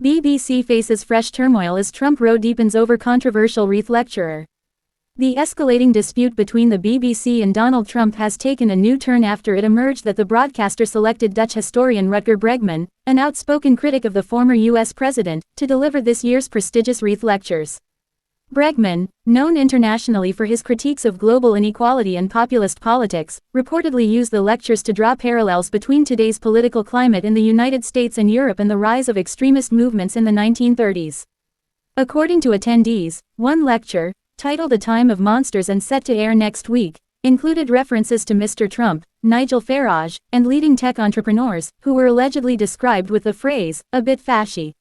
BBC faces fresh turmoil as Trump row deepens over controversial Reith lecturer. The escalating dispute between the BBC and Donald Trump has taken a new turn after it emerged that the broadcaster selected Dutch historian Rutger Bregman, an outspoken critic of the former US president, to deliver this year's prestigious Reith lectures. Bregman, known internationally for his critiques of global inequality and populist politics, reportedly used the lectures to draw parallels between today's political climate in the United States and Europe and the rise of extremist movements in the 1930s. According to attendees, one lecture, titled A Time of Monsters and set to air next week, included references to Mr. Trump, Nigel Farage, and leading tech entrepreneurs, who were allegedly described with the phrase, a bit fashy.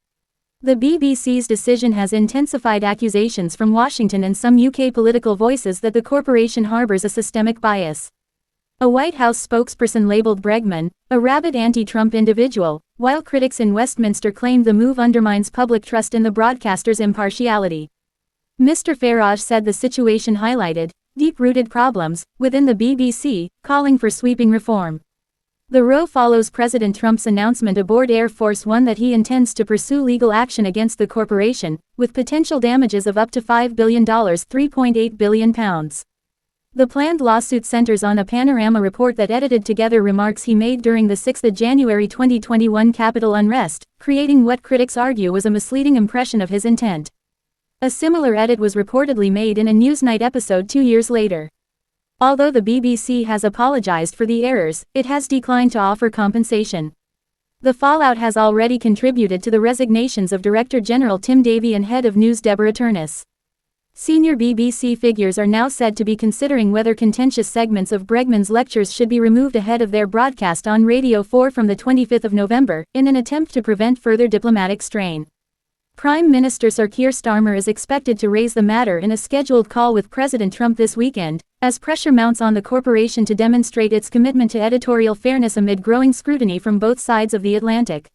The BBC's decision has intensified accusations from Washington and some UK political voices that the corporation harbors a systemic bias. A White House spokesperson labeled Bregman a rabid anti-Trump individual, while critics in Westminster claimed the move undermines public trust in the broadcaster's impartiality. Mr. Farage said the situation highlighted deep-rooted problems within the BBC, calling for sweeping reform. The row follows President Trump's announcement aboard Air Force One that he intends to pursue legal action against the corporation, with potential damages of up to $5 billion, £3.8 billion. The planned lawsuit centers on a Panorama report that edited together remarks he made during the 6 January 2021 Capitol unrest, creating what critics argue was a misleading impression of his intent. A similar edit was reportedly made in a Newsnight episode 2 years later. Although the BBC has apologized for the errors, it has declined to offer compensation. The fallout has already contributed to the resignations of Director General Tim Davie and Head of News Deborah Turness. Senior BBC figures are now said to be considering whether contentious segments of Bregman's lectures should be removed ahead of their broadcast on Radio 4 from the 25th of November, in an attempt to prevent further diplomatic strain. Prime Minister Sir Keir Starmer is expected to raise the matter in a scheduled call with President Trump this weekend, as pressure mounts on the corporation to demonstrate its commitment to editorial fairness amid growing scrutiny from both sides of the Atlantic.